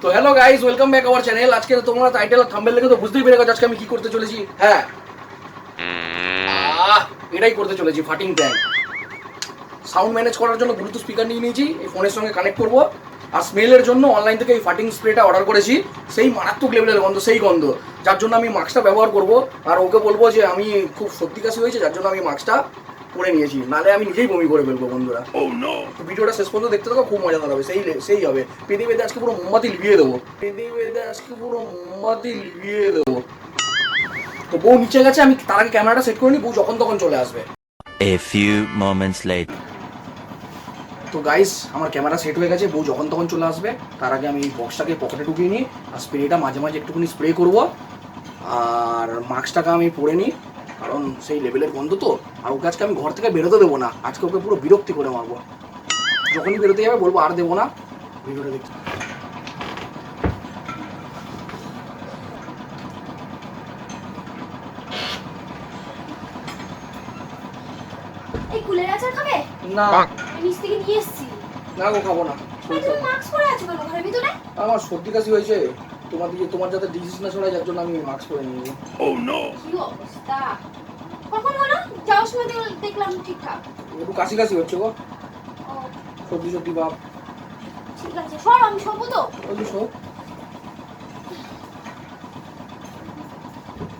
তো hello guys, welcome back our channel. আজকে তোমরা টাইটেল আর থাম্বনেল দেখে তো বুঝতেই পেরে গেছো আজকে আমি কি করতে চলেছি। হ্যাঁ, এটাই করতে চলেছি, ফাটিং প্র্যাঙ্ক। সাউন্ড ম্যানেজ করার জন্য ব্লুটুথ স্পিকার নিয়ে নিয়েছি, এই ফোনের সঙ্গে কানেক্ট করবো। আর স্মেলের জন্য অনলাইন থেকে এই ফাটিং স্প্রেটা অর্ডার করেছি। সেই মারাত্মক লেভেলের গন্ধ, সেই গন্ধ, যার জন্য আমি মাস্কটা ব্যবহার করব। আর ওকে বলবো যে আমি খুব সর্দি কাশি হয়েছে, যার জন্য আমি মাস্কটা পরে নিয়েছি, নালে আমি নিজেই বমি করে ফেলবো। বন্ধুরা, ভিডিওটা শেষ পর্যন্ত দেখতে থাকো, খুব মজা হবে। সেই হবে, পেদে পেদে আজকে পুরো মোমবাতি লিভিয়ে দেবো। তো বউ নিচে গেছে, আমি তার আগে ক্যামেরাটা সেট করে নিই, বউ যখন তখন চলে আসবে। A few moments later. তো গাইস, আমার ক্যামেরা সেট হয়ে গেছে, বউ যখন তখন চলে আসবে। তার আগে আমি বক্সটাকে পকেটে ঢুকিয়ে নিই, আর স্প্রেটা মাঝে মাঝে একটুখানি স্প্রে করবো। আর মাস্কটাকে আমি পরে নিই, কারণ সেই লেভেলের গন্ধ তো। আর ওকে আজকে আমি ঘর থেকে বেরোতে দেবো না, আজকে ওকে পুরো বিরক্তি করে মারবো। যখনই বেরোতে যাবে বলবো আর দেবো না। ভিডিওটা দেখতে এই কুলের আচার খাবে? না, নিচ থেকে নিয়ে এসেছি। না গো, খাবো না। তুমি মাস্ক পরে আছো কেন ঘরের ভিতরে? আমার সর্দি কাশি হয়েছে, তোমার যাতে ডিজিজ না ছড়ায়, যার জন্য আমি মাস্ক পরে নিয়েছি। Oh no! কি অবস্থা? কখন হলো? যাওয়ার সময় দেখলাম ঠিকঠাক। একটু কাশি কাশি হচ্ছে গো, ও সর্দি ভাব। ঠিক আছে, সর, আমি শোবো তো।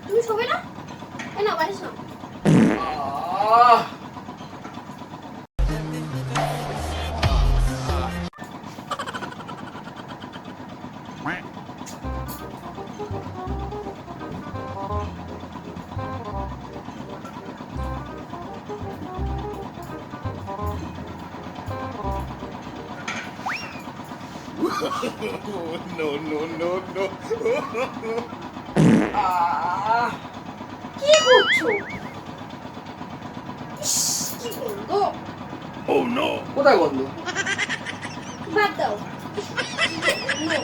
তুমি শোবে না? এ না, বাড়ি show. No, no, no, no. কি করছো? ইস, কি গন্ধ! Oh no! কোথায় গন্ধ? বাদ দাও। নো।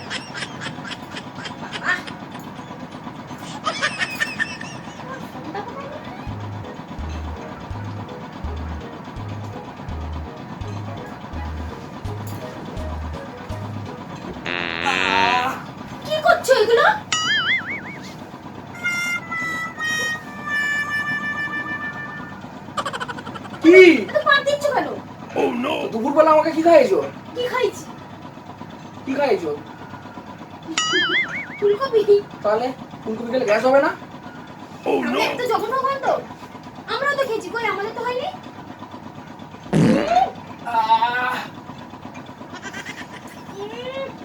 কি করছো এগুলো? কি? এত পাত দিচ্ছ কেন? Oh no! দুপুরবেলা আমাকে কি খাইছো? কি খাইছি? কি খাইছো? ফুলকপি। তাহলে ফুলকপি খেলে গ্যাস হবে না? Oh আমি no! এত জঘন্য গন্ধ। আমরাও তো খেয়েছি, কই আমাদের তো হয়নি।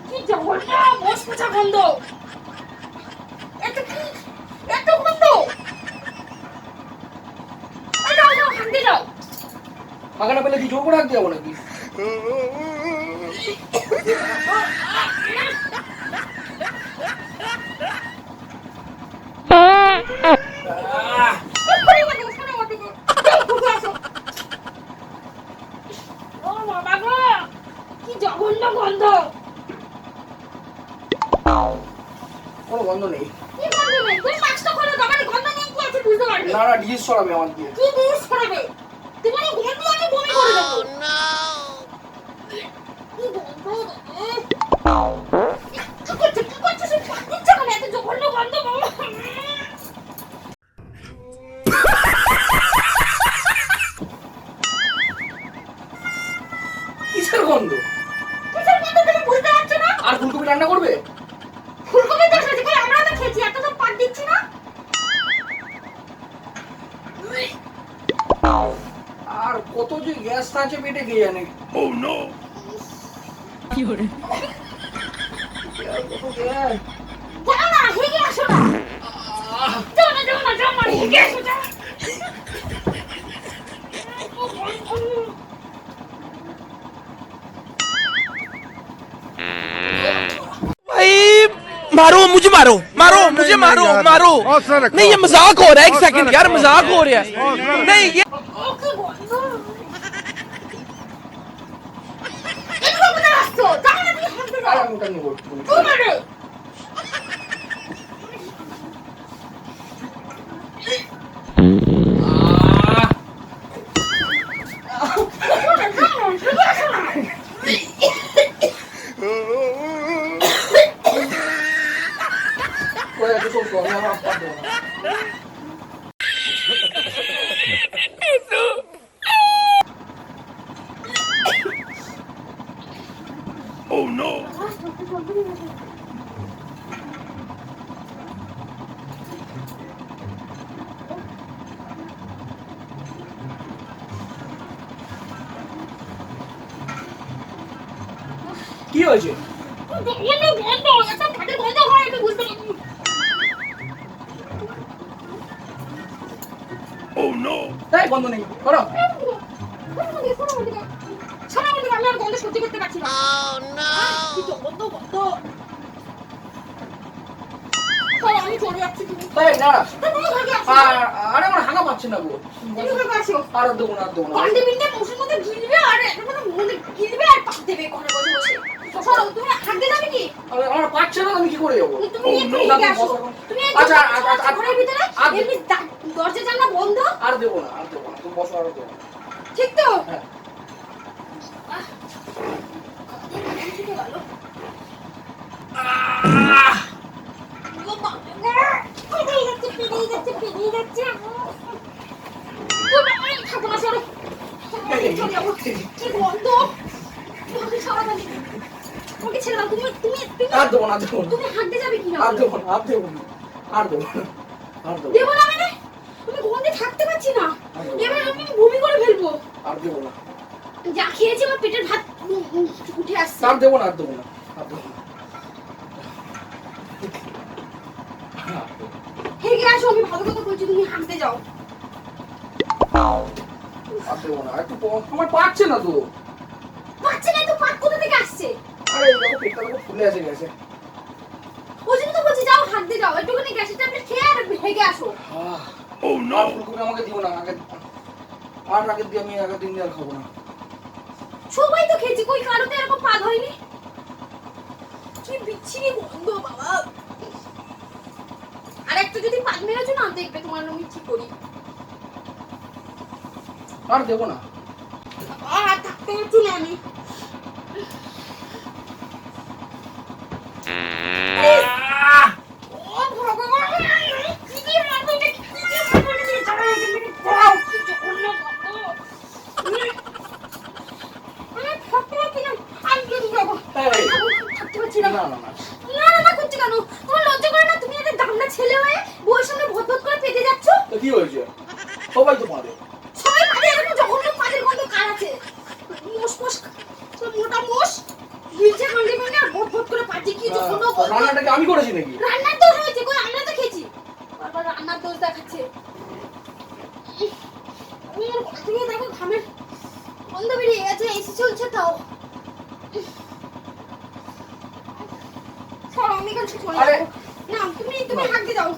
কি জঘন্য মশমশা গন্ধ! এত গন্ধ! যাও, হাঁটতে যাও। ফাঁকা না পেলে কি জোর করে রাখতে যাবো নাকি? ও বাবা গো, কি জঘন্য গন্ধ! কোনো গন্ধ নেই। কি গন্ধ নেই? তুমি মাস্কটা খোলো, তোমার গন্ধ নেই কি আছে বুঝতে পারবে? না, ডিজিজ ছড়াবে আমার দিয়ে। কি দিস করবে? তোমার গন্ধ আমি বমি করে দেবো। কি গন্ধ! কি করছো সে? দিচ্ছ কেন এত জঘন্য গন্ধ বাবা? কিসের গন্ধ? কিসের গন্ধ তুমি বুঝতে পারছো না? আর ফুলকপি রান্না করবে? ফুলকপি তো খেয়েছি, কই আমরা তো খেয়েছি, এত তো পাত দিচ্ছি না। আর কত যে গ্যাস আছে পেটে কে জানে। Oh no! কি করে? যাও না, হেগে আসো না। যাও না, হেগে আসো, যাও। मारो मुझे, मारो मुझे, मारो नहीं, ये मजाक हो रहा है। एक सेकंड यार, मजाक हो रहा है। नहीं ये ও কি গন্ধ! এগুলো কোথায় রাখছো? যাও না, তুমি হাঁটতে যাও। ওটা নিয়ে বলছি। তোমারে Oh no! কি হয়েছে? Oh no! তাই বন্ধ নেই করো। সত্যি করতে পারছি না। আমি চলে যাচ্ছি। তাই না তুমি ভাগে আসো। আরে আমার হাগা পাচ্ছে না গো। তুমি ভাগে আসো। আর দেবো না আর দেবো না। কন্ডে বিনতে মশার মধ্যে গিলবে আর একেবারে মনে গিলবে আর পাক দেবে ঘরে বসে বসে। সরো তুমি হাঁটতে যাবে কি? আমার পাচ্ছে না আমি কি করে যাবো? তুমি একটু না, এগিয়ে আসো। বসো। তুমি আচ্ছা, ঘরের ভিতরে এমনি দরজা জানলা বন্ধ। আর দেবো না আর দেবো না তুমি বসো আর দেবো না। ঠিক তো? হ্যাঁ। ঠিক গেল। আর দেবো না আর দেবো না। তুমি হাঁটতে যাবে কি না? আর দেবো না আর দেবো না আর দেবো না আর দেবো দেবো না মানে? তুমি গন্ধে থাকতে পারছি না। এবার আমি বমি করে ফেলবো। আর দেবো না যা খেয়েছি আমার পেটের ভাত উঠে আসছে। আর দেবো না আর দেবো না আর দেবো না। হেগে আসো, আমি ভালো কথা বলছি, তুমি হাঁটতে যাও। আর দেবো না একটু আমার পাচ্ছে না তো। পাচ্ছে না তো, পাক কোথা থেকে আসছে? আরে এই দেখো পেটটা দেখো ফুলে আছে গেছে। ওই জন্য তো বলছি যাও হাঁটতে যাও, একটুখানি গ্যাসের ট্যাবলেট খেয়ে আর হেগে আসো। Oh আর no! ফুলকপি আমাকে দিও না আগে। আর আগের দিয়ে আমি আগের দিন দিয়ে আর খাবো না। সবাই তো খেয়েছি, কই কারোতে এরকম পাদ হয়নি। কি বিচ্ছিরি গন্ধ বাবা। আর একটু যদি পাদ মেরেছো না দেখবে তোমার আমি কি করি। আর দেবো না। আর থাকতে পারছি না আমি। ও ভগবান, কি দিয়ে মারবে এটা, কি দিয়ে মারবে এটা, যাও এখান থেকে, যাও, কি জঘন্য গন্ধ। আমি থাকতে পারছি না, আমি যদি যাবো। এই, থাকতে পারছি না। না না না না করছে কেন? তোমার লজ্জা করে না? তুমি একটা দামড়া ছেলে হয়ে বউয়ের সামনে ভদভদ করে পেতে যাচ্ছ। তো কি হয়েছে? সবাই তো পারে। সবাই পারে, এরকম জঘন্য পাদের গন্ধ কার আছে? মোষ মোটা মোষ গিলছে কান্ডে মানে আর ভদভদ করে পাচ্ছে, কি জঘন্য গন্ধ। রান্নাটা কি আমি করেছি নাকি? রান্নার দোষ হয়েছে, কই আমরা তো খেয়েছি। বারবার রান্নার দোষ দেখাচ্ছে। তুমি দেখো ঘামের গন্ধ বেরিয়ে গেছে, এসি চলছে তাও। সরো, আমি এখান থেকে চলে আরে। যাবো। না তুমি হাঁটতে যাও,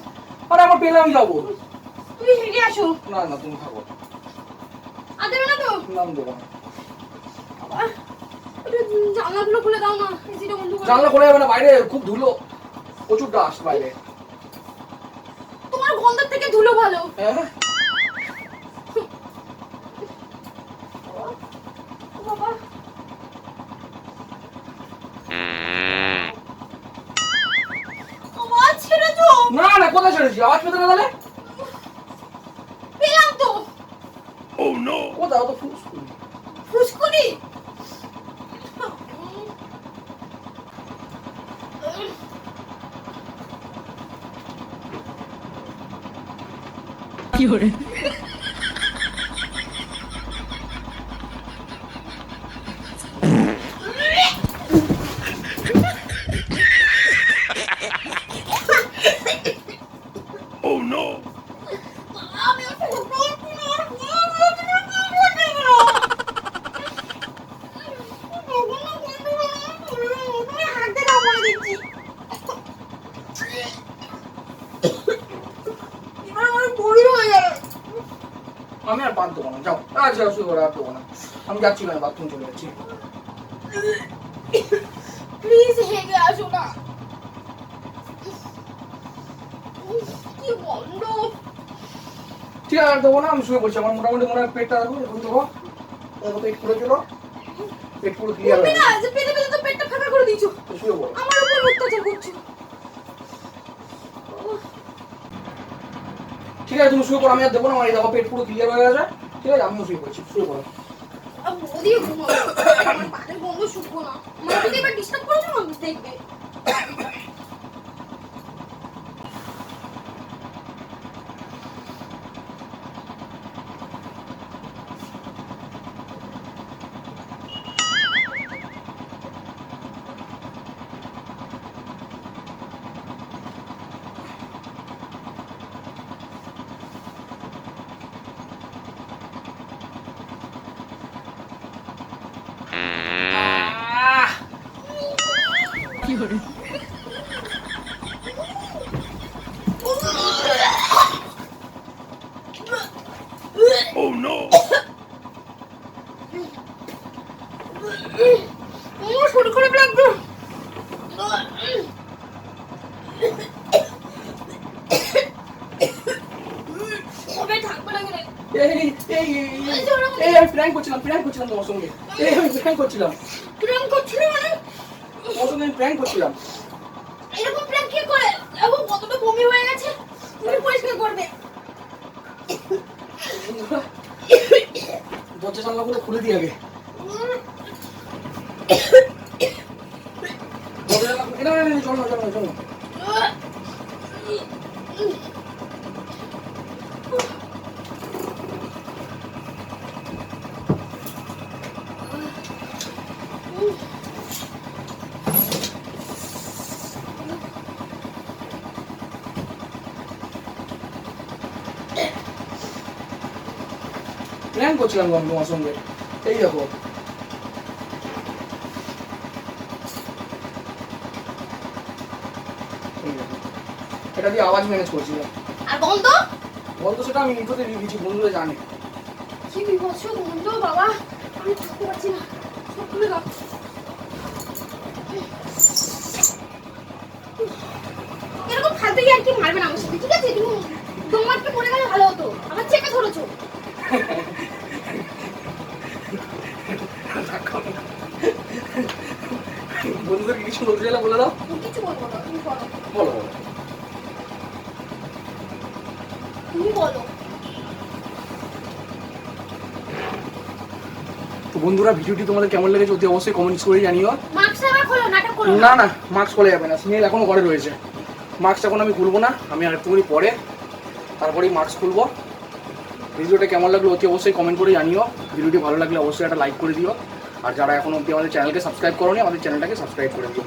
আরে আমার পেলে আমি যাবো। তুমি হেঁটে আসো। না না তুমি থাকো। আর দেবে না তো? নাম দেবো না। বাবা, একটু জানলাগুলো খুলে দাও না, এসিটা বন্ধ করে। জানলা খোলা যাবে না, বাইরে খুব ধুলো, প্রচুর ডাস্ট বাইরে। তোমার গন্ধের থেকে ধুলো ভালো। হ্যাঁ বাবা, আওয়াজ ছেড়ে তো। না না কোথায় ছেড়েছি? আওয়াজ পেতে না তাহলে? পেলাম তো। Oh no! কোথাও তো ফুসফুস। ফুসকুড়ি। Oh no! আমি আর বলবো না, আর বলবো না। তুমি হাঁটতে দাও বলে দিচ্ছি। এবার আমার বড়ি হয়ে যাবে। আমি আর বাদ দেবো না, যাও আর যাও, শুয়ে পড়ো, আর দেবো না। আমি যাচ্ছি না, বাথরুম চলে যাচ্ছি। প্লিজ হেগে আসো না। কি গন্ধ। ঠিক আছে আর দেবো না, আমি শুয়ে পড়ছি। আমার মোটামুটি মনে হয় পেটটা দেখো এখন দেবো। দেখো পেট পুরো চলো, পেট পুরো ক্লিয়ার বলবে হয়ে না গেছে। যে পেটে পেটে তো পেটটা ফাঁকা করে দিয়েছো। তো শুয়ে পড়ো। আমার উপর অত্যাচার করছো। ঠিক আছে তুমি শুয়ে পড়ো, আমি আর দেবো না, আমার এই দেখো পেট পুরো ক্লিয়ার হয়ে গেছে। ঠিক আছে আমিও শুয়ে পড়ছি, শুয়ে পড়ো। ওদিকে ঘুমাবো, আমার পাতের গন্ধ শুকবো না। মা যদি এবার ডিস্টার্ব করে না দেখবে। Oh no! আমার শরীর খারাপ লাগবে। কবে থাকবে না রে? আমি প্র্যাঙ্ক করছিলাম তোমার সঙ্গে। আমি প্র্যাঙ্ক করছিলাম কিরম করছিলি মানে? তোমার সঙ্গে, আমি প্র্যাঙ্ক করছিলাম। এরকম প্ল্যান কি করে? এবং কতটা বমি হয়ে গেছে তুমি পরিষ্কার করবে। দরজা জানলাগুলো খুলে দিয়ে আগে। দরজা জানলা চলো। প্ল্যান করছিলাম আমি তোমার সঙ্গে। এই দেখো এটা দিয়ে আওয়াজ ম্যানেজ করছিলাম। আর গন্ধ? গন্ধ সেটা আমি নিকটে নিয়ে গেছি, বন্ধুরা জানে। কি বিভৎস গন্ধ বাবা, আমি থাকতে পারছি না। সব খুলে দাও। এরকম ফালতু আর কি মারবে না আমার সাথে, ঠিক আছে? তুমি তোমারকে পড়ে গেলে ভালো হতো, আমার চেপে ধরেছো। বন্ধুদেরকে কিছু বলতে চাইলে বলে দাও। কিছু বলবো না, তুমি বলো। বলো। তুমি বলো। তো বন্ধুরা ভিডিওটি তোমাদের কেমন লেগেছে অতি অবশ্যই কমেন্টস করে জানিও। মাস্ক আবার খোলো, নাটক করো না না মাস্ক খোলা যাবে না, স্মেল এখনো ঘরে রয়েছে। মাস্ক এখন আমি খুলবো না, আমি আর একটুখানি পরে তারপরেই মাস্ক খুলবো। ভিডিওটা কেমন লাগলো অতি অবশ্যই কমেন্ট করে জানিও। ভিডিওটি ভালো লাগলে অবশ্যই একটা লাইক করে দিও। আর যারা এখনো অবধি আমাদের চ্যানেলকে সাবস্ক্রাইব করোনি, আমাদের চ্যানেলটাকে সাবস্ক্রাইব করে দিও।